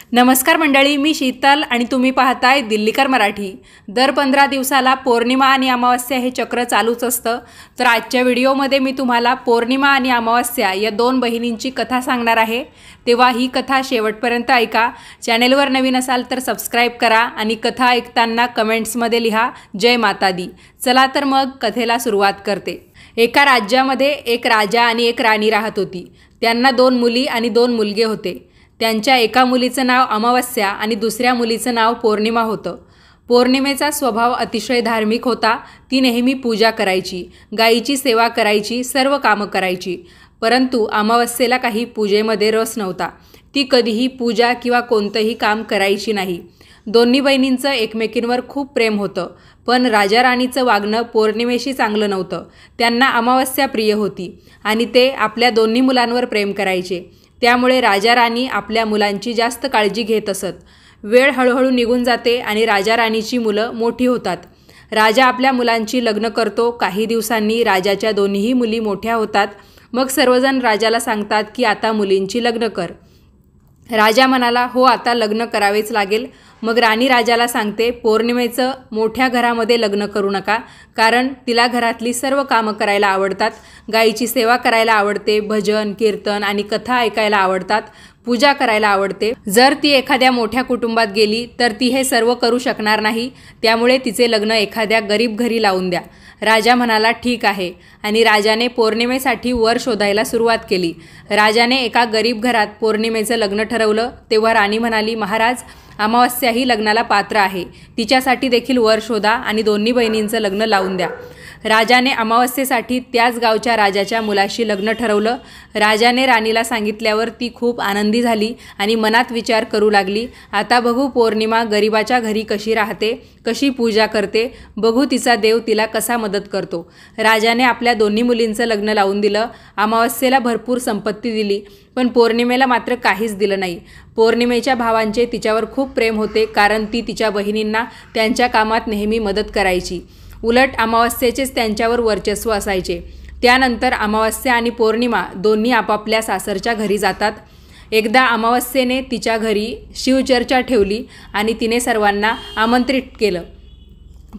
नमस्कार मंडळी, मी शीतल आणि तुम्ही पाहताय दिल्लीकर मराठी। दर 15 दिवसाला पौर्णिमा आणि अमावस्या हे चक्र चालूच असतं। तर आजच्या व्हिडिओमध्ये मी तुम्हाला पौर्णिमा आणि अमावस्या या दोन बहिणींची कथा सांगणार आहे। तेव्हा ही कथा शेवटपर्यंत ऐका। चॅनलवर नवीन असाल तर सबस्क्राइब करा आणि कथा ऐकताना कमेंट्समध्ये लिहा जय माता दी। चला तर मग कथेला सुरुवात करते। एका राज्यामध्ये एक राजा आणि एक राणी राहत होती। त्यांना 2 मुली आणि 2 मुलगे होते। त्यांच्या एका मुलीचं नाव अमावस्या आणि दुसऱ्या मुलीचं नाव पौर्णिमा होतं। पौर्णिमेचा स्वभाव अतिशय धार्मिक होता। ती नेहमी पूजा करायची, गायीची सेवा करायची, सर्व कामं करायची। परंतु अमावस्येला काही पूजेमध्ये रस नव्हता। ती कधीही पूजा किंवा कोणतंही काम करायची नाही। दोन्ही बहिणींचं एकमेकींवर खूप प्रेम होतं, पण राजा राणीचं वागणं पौर्णिमेशी चांगलं नव्हतं। त्यांना अमावस्या प्रिय होती आणि ते आपल्या दोन्ही मुलांवर प्रेम करायचे। त्यामुळे राजा राणी आपल्या मुलांची जास्त काळजी घेत असत। वेळ हळूहळू निघून जाते आणि राजा राणीची मुलं मोठी होतात। राजा आपल्या मुलांची लग्न करतो। काही दिवसांनी राजाच्या दोन्ही मुली मोठ्या होतात। मग सर्वजण राजाला सांगतात की आता मुलींची लग्न कर। राजा म्हणाला, हो आता लग्न करावेच लागेल। मग राणी राजाला सांगते, पौर्णिमेचं मोठ्या घरामध्ये लग्न करू नका, कारण तिला घरातली सर्व कामं करायला आवडतात, गायीची सेवा करायला आवडते, भजन कीर्तन आणि कथा ऐकायला आवडतात, पूजा करायला आवडते। जर ती एखाद्या मोठ्या कुटुंबात गेली तर ती हे सर्व करू शकणार नाही, त्यामुळे तिचे लग्न एखाद्या गरीब घरी लावून द्या। राजा म्हणाला, ठीक आहे, आणि राजाने पौर्णिमेसाठी वर शोधायला सुरुवात केली। राजाने एका गरीब घरात पौर्णिमेचं लग्न ठरवलं। तेव्हा राणी म्हणाली, महाराज, अमावस्या ही लग्नाला पात्र आहे, तिच्यासाठी देखील वर शोधा आणि दोन्ही बहिणींचं लग्न लावून द्या। राजाने अमावस्येसाठी त्याच गावच्या राजाच्या मुलाशी लग्न ठरवलं। राजाने राणीला सांगितल्यावर ती खूप आनंदी झाली आणि मनात विचार करू लागली, आता बघू पौर्णिमा गरिबाच्या घरी कशी राहते, कशी पूजा करते, बघू तिचा देव तिला कसा मदत करतो। राजाने आपल्या दोन्ही मुलींचं लग्न लावून दिलं। अमावस्येला भरपूर संपत्ती दिली, पण पौर्णिमेला मात्र काहीच दिलं नाही। पौर्णिमेच्या भावांचे तिच्यावर खूप प्रेम होते, कारण ती तिच्या बहिणींना त्यांच्या कामात नेहमी मदत करायची। उलट अमावस्येचेच त्यांच्यावर वर्चस्व असायचे। त्यानंतर अमावस्या आणि पौर्णिमा दोन्ही आपापल्या सासरच्या घरी जातात। एकदा अमावस्येने तिच्या घरी शिवचर्चा ठेवली आणि तिने सर्वांना आमंत्रित केलं,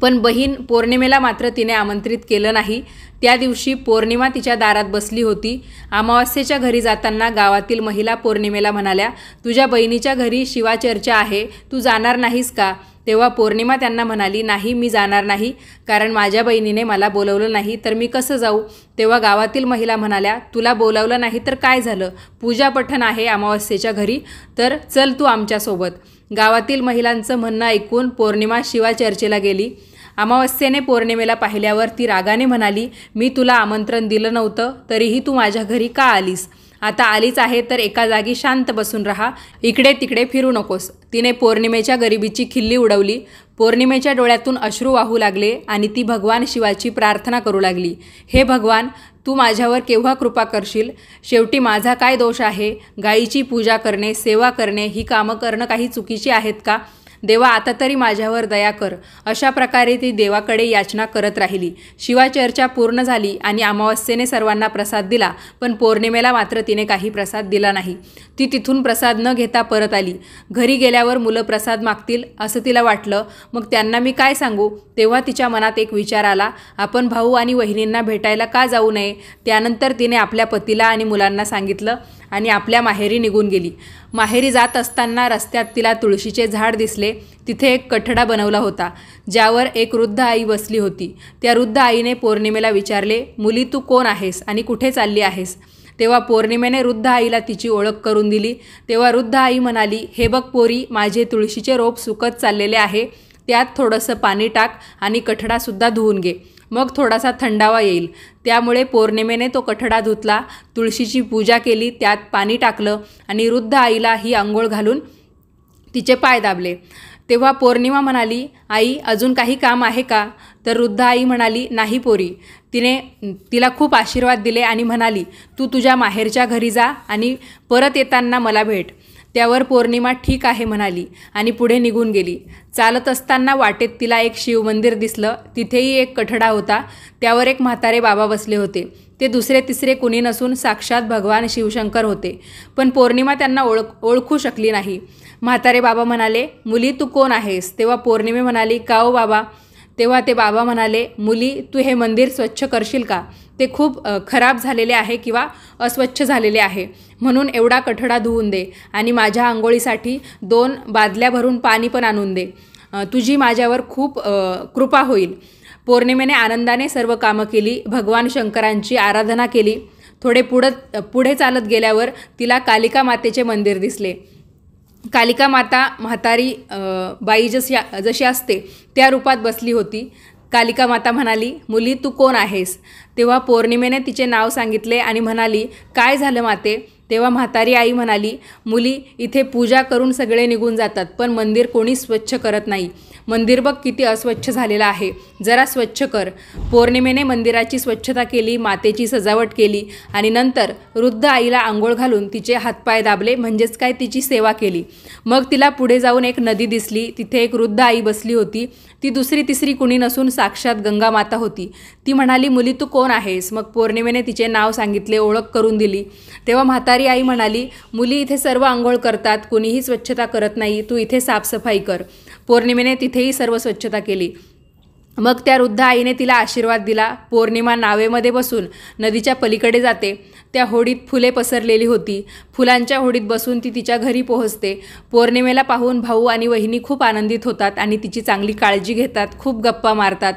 पण बहीण पौर्णिमेला मात्र तिने आमंत्रित केलं नाही। त्या दिवशी पौर्णिमा तिच्या दारात बसली होती। अमावस्येच्या घरी जाताना गावातील महिला पौर्णिमेला म्हणाल्या, तुझ्या बहिणीच्या घरी शिवचर्चा आहे, तू जाणार नाहीस का? तेव्हा पौर्णिमा त्यांना म्हणाली, नाही, मी जाणार नाही, कारण माझ्या बहिणीने मला बोलवलं नाही तर मी कसं जाऊ? तेव्हा गावातील महिला म्हणाल्या, तुला बोलावलं नाही तर काय झालं? पूजा पठण आहे अमावस्येच्या घरी, तर चल तू आमच्यासोबत। गावातील महिलांचं म्हणणं ऐकून पौर्णिमा शिवचर्चेला गेली। अमावस्येने पौर्णिमेला पाहिल्यावर ती रागाने म्हणाली, मी तुला आमंत्रण दिलं नव्हतं, तरीही तू माझ्या घरी का आलीस? आता आलीच आहे तर एका जागी शांत बसून राहा, इकडे तिकडे फिरू नकोस। तिने पौर्णिमेच्या गरिबीची खिल्ली उडवली। पौर्णिमेच्या डोळ्यातून अश्रू वाहू लागले आणि ती भगवान शिवाची प्रार्थना करू लागली, हे भगवान, तू माझ्यावर केव्हा कृपा करशील? शेवटी माझा काय दोष आहे? गायीची पूजा करणे, सेवा करणे ही कामं करणं काही चुकीची आहेत का? देवा, आता तरी माझ्यावर दया कर। अशा प्रकारे ती देवाकडे याचना करत राहिली। शिवचर्चा पूर्ण झाली आणि अमावस्येने सर्वांना प्रसाद दिला, पण पौर्णिमेला मात्र तिने काही प्रसाद दिला नाही। ती तिथून प्रसाद न घेता परत आली। घरी गेल्यावर मुलं प्रसाद मागतील असं तिला वाटलं, मग त्यांना मी काय सांगू? तेव्हा तिच्या मनात एक विचार आला, आपण भाऊ आणि वहिनींना भेटायला का जाऊ नये? त्यानंतर तिने आपल्या पतीला आणि मुलांना सांगितलं आणि आपल्या माहेरी निघून गेली। माहेरी जात असताना रस्त्यात तिला तुळशीचे झाड दिसले। तिथे एक कठडा बनवला होता, ज्यावर एक वृद्ध आई बसली होती। त्या वृद्ध आईने पौर्णिमेला विचारले, मुली, तू कोण आहेस आणि कुठे चालली आहेस? तेव्हा पौर्णिमेने वृद्ध आईला तिची ओळख करून दिली। तेव्हा वृद्ध आई म्हणाली, हे बघ पोरी, माझे तुळशीचे रोप सुकत चाललेले आहे, त्यात थोडंसं पाणी टाक आणि कठडासुद्धा धुवून घे, मग थोडासा थंडावा येईल। त्यामुळे पौर्णिमेने तो कठडा धुतला, तुळशीची पूजा केली, त्यात पाणी टाकलं आणि वृद्ध आईला ही अंघोळ घालून तिचे पाय दाबले। तेव्हा पौर्णिमा म्हणाली, आई, अजून काही काम आहे का? तर वृद्ध आई म्हणाली, नाही पोरी। तिला खूप आशीर्वाद दिले आणि म्हणाली, तू तुझ्या माहेरच्या घरी जा आणि परत येताना मला भेट। त्यावर पौर्णिमा ठीक आहे म्हणाली आणि पुढे निघून गेली। चालत असताना वाटेत तिला एक शिवमंदिर दिसलं। तिथेही एक कठडा होता, त्यावर एक म्हातारे बाबा बसले होते। ते दुसरे तिसरे कुणी नसून साक्षात भगवान शिवशंकर होते. पण पौर्णिमा त्यांना ओळखू शकली नाही. म्हातारे बाबा म्हणाले, मुली तू कोण आहेस? तेव्हा पौर्णिमे म्हणाली, का हो बाबा? तेव्हा ते बाबा म्हणाले, मुली तू हे मंदिर स्वच्छ करशील का? ते खूप खराब झालेले आहे किंवा अस्वच्छ झालेले आहे, म्हणून एवढा कठडा धुवून दे आणि माझ्या आंघोळीसाठी 2 बादल्या भरून पाणी पण आणून दे. तुझी माझ्यावर खूप कृपा होईल. पौर्णिमेने आनंदाने सर्व कामं केली. भगवान शंकरांची आराधना केली. थोडे पुढे चालत गेल्यावर तिला कालिका मातेचे मंदिर दिसले. कालिका माता म्हातारी बाई जशी असते त्या रूपात बसली होती. कालिका माता म्हणाली, मुली तू कोण आहेस? तेव्हा पौर्णिमेने तिचे नाव सांगितले आणि म्हणाली, काय झालं माते? तेव्हा म्हातारी आई म्हणाली, मुली इथे पूजा करून सगळे निघून जातात, पण मंदिर कोणी स्वच्छ करत नाही. मंदिर बघ किती अस्वच्छ झालेलं आहे, जरा स्वच्छ कर. पौर्णिमेने मंदिराची स्वच्छता केली, मातेची सजावट केली आणि नंतर वृद्ध आईला आंघोळ घालून तिचे हातपाय दाबले, म्हणजेच काय तिची सेवा केली. मग तिला पुढे जाऊन एक नदी दिसली. तिथे एक वृद्ध आई बसली होती. ती दुसरी तिसरी कुणी नसून साक्षात गंगा माता होती. ती म्हणाली, मुली तू कोण आहेस? मग पौर्णिमेने तिचे नाव सांगितले, ओळख करून दिली. तेव्हा म्हातारी आई म्हणाली, मुली इथे सर्व आंघोळ करतात, कुणीही स्वच्छता करत नाही, तू इथे साफसफाई कर. पौर्णिमेने तिथेही सर्व स्वच्छता केली. मग त्या वृद्ध आईने तिला आशीर्वाद दिला. पौर्णिमा नावेमध्ये बसून नदीच्या पलीकडे जाते. त्या होडीत फुले पसरलेली होती. फुलांच्या होडीत बसून ती तिच्या घरी पोहोचते. पौर्णिमेला पाहून भाऊ आणि वहिनी खूप आनंदित होतात आणि तिची चांगली काळजी घेतात, खूप गप्पा मारतात.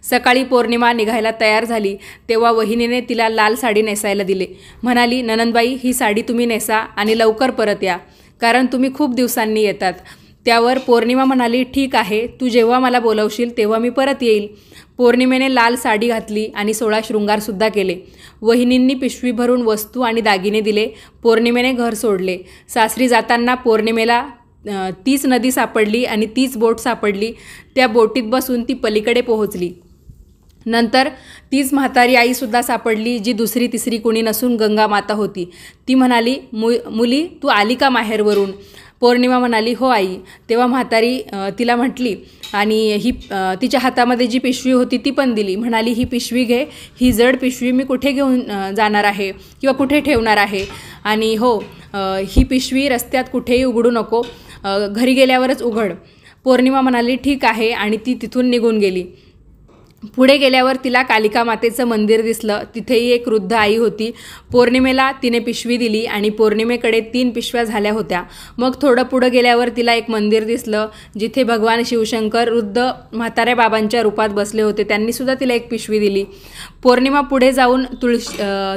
सकाळी पौर्णिमा निघायला तयार झाली तेव्हा वहिनीने तिला लाल साडी नेसायला दिले. म्हणाली, ननंदबाई ही साडी तुम्ही नेसा आणि लवकर परत या, कारण तुम्ही खूप दिवसांनी येतात. त्यावर पौर्णिमा म्हणाली, ठीक आहे, तू जेव्हा मला बोलवशील तेव्हा मी परत येईल. पौर्णिमेने लाल साडी घातली आणि 16 शृंगारसुद्धा केले. वहिनींनी पिशवी भरून वस्तू आणि दागिने दिले. पौर्णिमेने घर सोडले. सासरी जाताना पौर्णिमेला तीच नदी सापडली आणि तीच बोट सापडली. त्या बोटीत बसून ती पलीकडे पोहोचली. नंतर तीच म्हातारी आईसुद्धा सापडली, जी दुसरी तिसरी कुणी नसून गंगा माता होती. ती म्हणाली, मुली तू आली का माहेरवरून? पौर्णिमा म्हणाली, हो आई. तेव्हा म्हातारी तिला म्हटली आणि तिच्या हातामध्ये जी पिशवी होती ती पण दिली. म्हणाली, ही पिशवी घे, ही जड पिशवी मी कुठे घेऊन जाणार आहे किंवा कुठे ठेवणार आहे, आणि हो, ही पिशवी रस्त्यात कुठेही उघडू नको, घरी गेल्यावरच उघड. पौर्णिमा म्हणाली, ठीक आहे, आणि ती तिथून निघून गेली. पुढे गेल्यावर तिला कालिका मातेचं मंदिर दिसलं. तिथेही एक वृद्ध आई होती. पौर्णिमेला तिने पिशवी दिली आणि पौर्णिमेकडे 3 पिशव्या झाल्या होत्या. मग थोडं पुढं गेल्यावर तिला एक मंदिर दिसलं, जिथे भगवान शिवशंकर वृद्ध म्हाताऱ्या बाबांच्या रूपात बसले होते. त्यांनीसुद्धा तिला एक पिशवी दिली. पौर्णिमा पुढे जाऊन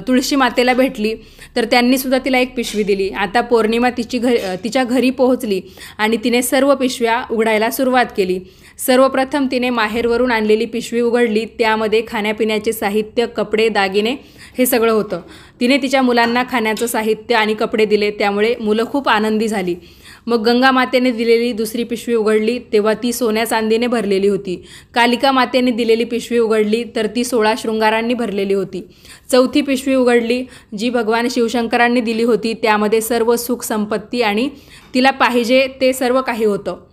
तुळशी मातेला भेटली, तर त्यांनीसुद्धा तिला एक पिशवी दिली. आता पौर्णिमा तिच्या घरी पोहोचली आणि तिने सर्व पिशव्या उघडायला सुरुवात केली. सर्वप्रथम तिने माहेरवरून आणलेली पिशवी उघडली. त्यामध्ये खाण्यापिण्याचे साहित्य, कपडे, दागिने हे सगळं होतं. तिने तिच्या मुलांना खाण्याचं साहित्य आणि कपडे दिले, त्यामुळे मुलं खूप आनंदी झाली. मग गंगा मातेने दिलेली दुसरी पिशवी उघडली तेव्हा ती सोन्या चांदीने भरलेली होती. कालिका मातेने दिलेली पिशवी उघडली तर ती 16 शृंगारांनी भरलेली होती. चौथी पिशवी उघडली, जी भगवान शिवशंकरांनी दिली होती. त्यामध्ये सर्व सुख संपत्ती आणि तिला पाहिजे ते सर्व काही होतं.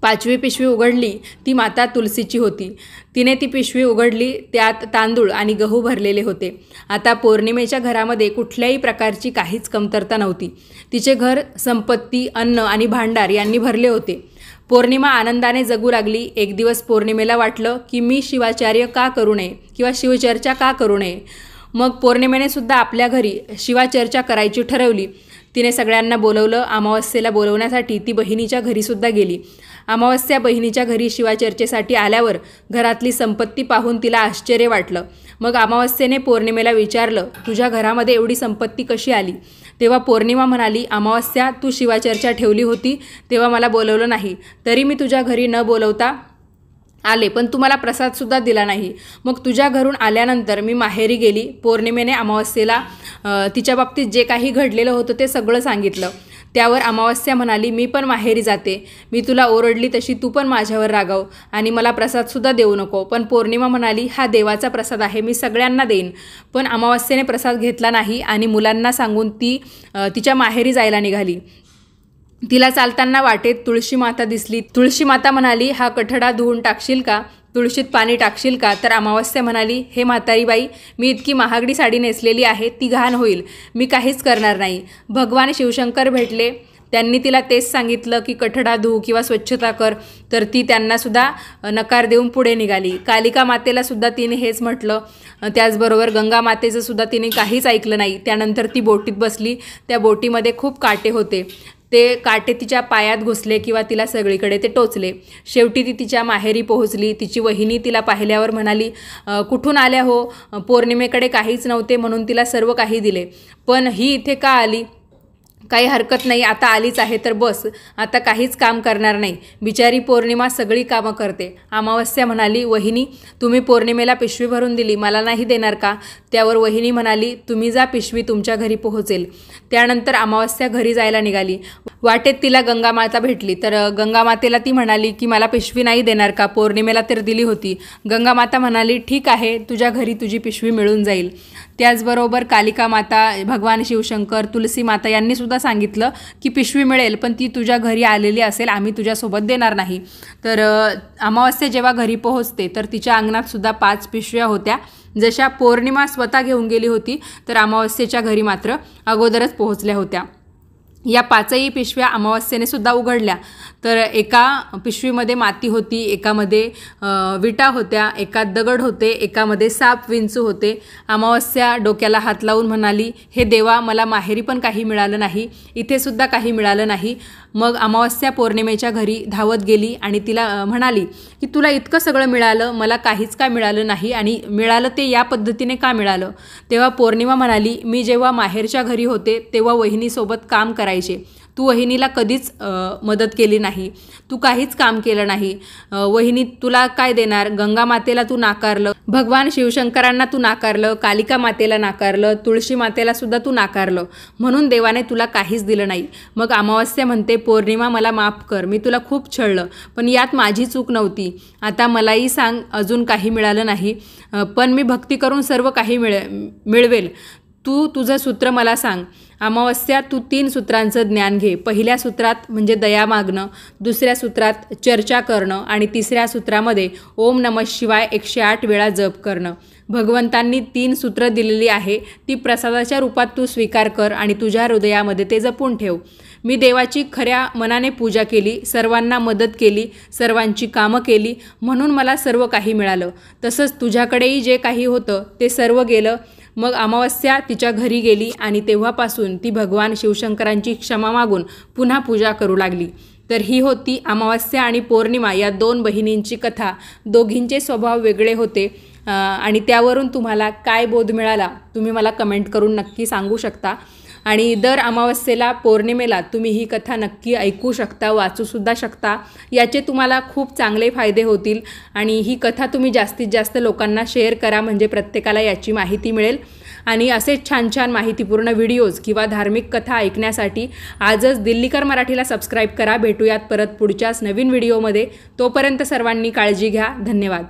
5वी पिशवी उघडली, ती माता तुलसीची होती. तिने ती पिशवी उघडली, त्यात तांदूळ आणि गहू भरलेले होते. आता पौर्णिमेच्या घरामध्ये कुठल्याही प्रकारची काहीच कमतरता नव्हती. तिचे घर संपत्ती, अन्न आणि भांडार यांनी भरले होते. पौर्णिमा आनंदाने जगू लागली. एक दिवस पौर्णिमेला वाटलं की मी शिवाचार्य का करू नये किंवा शिवचर्चा का करू नये. मग पौर्णिमेने सुद्धा आपल्या घरी शिवाचर्चा करायची ठरवली. तिने सगळ्यांना बोलवलं. अमावस्येला बोलवण्यासाठी ती बहिणीच्या घरीसुद्धा गेली. अमावस्या बहिणीच्या घरी शिवाचर्चेसाठी आल्यावर घरातली संपत्ती पाहून तिला आश्चर्य वाटलं. मग अमावस्येने पौर्णिमेला विचारलं, तुझ्या घरामध्ये एवढी संपत्ती कशी आली? तेव्हा पौर्णिमा म्हणाली, अमावस्या तू शिवाचर्चा ठेवली होती तेव्हा मला बोलवलं नाही, तरी मी तुझ्या घरी न बोलवता आले, पण तू मला प्रसादसुद्धा दिला नाही. मग तुझ्या घरून आल्यानंतर मी माहेरी गेली. पौर्णिमेने अमावस्येला तिच्या बाबतीत जे काही घडलेलं होतं ते सगळं सांगितलं. त्यावर अमावस्या म्हणाली, मी पण माहेरी जाते. मी तुला ओरडली तशी तू पण माझ्यावर रागाव आणि मला प्रसादसुद्धा देऊ नको. पण पौर्णिमा म्हणाली, हा देवाचा प्रसाद आहे, मी सगळ्यांना देईन. पण अमावस्येने प्रसाद घेतला नाही आणि मुलांना सांगून ती तिच्या माहेरी जायला निघाली. तिला चालताना वाटेत तुळशी माता दिसली. तुळशी माता म्हणाली, हा कठडा धुवून टाकशील का? तुळशीत पाणी टाकशील का? तर अमावस्या म्हणाली, हे म्हातारी बाई, मी इतकी महागडी साडी नेसलेली आहे, ती घाण होईल, मी काहीच करणार नाही. भगवान शिवशंकर भेटले. त्यांनी तिला तेच सांगितलं की कठडा धू किंवा स्वच्छता कर, तर ती त्यांनासुद्धा नकार देऊन पुढे निघाली. कालिका मातेलासुद्धा तिने हेच म्हटलं. त्याचबरोबर गंगा मातेचं सुद्धा तिने काहीच ऐकलं नाही. त्यानंतर ती बोटीत बसली. त्या बोटीमध्ये खूप काटे होते. ते काटे तिच्या पायात घुसले किंवा तिला सगळीकडे ते टोचले. शेवटी ती तिच्या माहेरी पोहोचली. तिची वहिनी तिला पाहिल्यावर म्हणाली, कुठून आल्या हो? पौर्णिमेकडे काहीच नव्हते म्हणून तिला सर्व काही दिले, पण ही इथे का आली? काही हरकत नाही, आता आलीच आहे तर बस, आता काहीच काम करणार नाही. बिचारी पौर्णिमा सगळी कामं करते. अमावस्या म्हणाली, वहिनी, तुम्ही पौर्णिमेला पिशवी भरून दिली, मला नाही देणार का? त्यावर वहिनी म्हणाली, तुम्ही जा, पिशवी तुमच्या घरी पोहोचेल. त्यानंतर अमावस्या घरी जायला निघाली. वाटेत तिला गंगामाता भेटली. तर गंगामातेला ती म्हणाली की मला पिशवी नाही देणार का? पौर्णिमेला तर दिली होती. गंगामाता म्हणाली, ठीक आहे, तुझ्या घरी तुझी पिशवी मिळून जाईल. त्याचबरोबर कालिका माता, भगवान शिवशंकर, तुलसी माता यांनी सुद्धा सांगितलं की पिशवी मिळेल, पण ती तुझ्या घरी आलेली असेल, आम्ही तुझ्यासोबत देणार नाही. तर अमावस्या जेव्हा घरी पोहोचते तर तिच्या अंगणात सुद्धा 5 पिशव्या होत्या. जशा पौर्णिमा स्वतः घेऊन गेली होती, तर अमावस्येच्या घरी मात्र अगोदरच पोहोचल्या होत्या. या 5ही पिशव्या अमावस्येने सुद्धा उघडल्या. तर एका पिशवीमध्ये माती होती, एकामध्ये विटा होत्या, एकात दगड होते, एकामध्ये साप विंचू होते. अमावस्या डोक्याला हात लावून म्हणाली, हे देवा, मला माहेरी पण काही मिळालं नाही, इथे सुद्धा काही मिळालं नाही. मग अमावस्या पौर्णिमेच्या घरी धावत गेली आणि तिला म्हणाली की तुला इतकं सगळं मिळालं, मला काहीच काय मिळालं नाही, आणि मिळालं ते या पद्धतीने का मिळालं? तेव्हा पौर्णिमा म्हणाली, मी जेव्हा माहेरच्या घरी होते तेव्हा वहिनीसोबत काम करायचे, तू वहिनीला कधीच मदत केली नाही, तू काहीच काम केलं नाही. वहिनी तुला काय देणार? गंगा मातेला तू नाकारलं, भगवान शिवशंकरांना तू नाकारलं, कालिका मातेला नाकारलं, तुळशी मातेला सुद्धा तू नाकारलं, म्हणून देवाने तुला काहीच दिलं नाही. मग अमावस्या म्हणते, पौर्णिमा, मला माफ कर, मी तुला खूप छळलं, पण यात माझी चूक नव्हती. आता मलाही सांग, अजून काही मिळालं नाही, पण मी भक्ती करून सर्व काही मिळवेल. तू तुझं सूत्र मला सांग. अमावस्या, तू 3 सूत्रांचं ज्ञान घे. पहिल्या सूत्रात म्हणजे दया मागणं, दुसऱ्या सूत्रात चर्चा करणं, आणि तिसऱ्या सूत्रामध्ये ओम नमः शिवाय 108 वेळा जप करणं. भगवंतांनी 3 सूत्र दिलेली आहे, ती प्रसादाच्या रूपात तू स्वीकार कर आणि तुझ्या हृदयामध्ये ते जपून ठेव. मी देवाची खऱ्या मनाने पूजा केली, सर्वांना मदत केली, सर्वांची कामं केली, म्हणून मला सर्व काही मिळालं. तसंच तुझ्याकडेही जे काही होतं ते सर्व गेलं. मग अमावस्या तिच्या घरी गेली आणि तेव्हापासून ती भगवान शिवशंकरांची क्षमा मागून पुन्हा पूजा करू लागली. तर ही होती अमावस्या आणि पौर्णिमा या 2 बहिणींची कथा. दोघींचे स्वभाव वेगळे होते आणि त्यावरून तुम्हाला काय बोध मिळाला तुम्ही मला कमेंट करून नक्की सांगू शकता. आणि दर अमावस्येला, पौर्णिमेला तुम्ही ही कथा नक्की ऐकू शकता, वाचूसुद्धा शकता. याचे तुम्हाला खूप चांगले फायदे होतील. आणि ही कथा तुम्ही जास्तीत जास्त लोकांना शेअर करा, म्हणजे प्रत्येकाला याची माहिती मिळेल. आणि असेच छान छान माहितीपूर्ण व्हिडिओज किंवा धार्मिक कथा ऐकण्यासाठी आजच दिल्लीकर मराठीला सबस्क्राईब करा. भेटूयात परत पुढच्याच नवीन व्हिडिओमध्ये. तोपर्यंत सर्वांनी काळजी घ्या. धन्यवाद.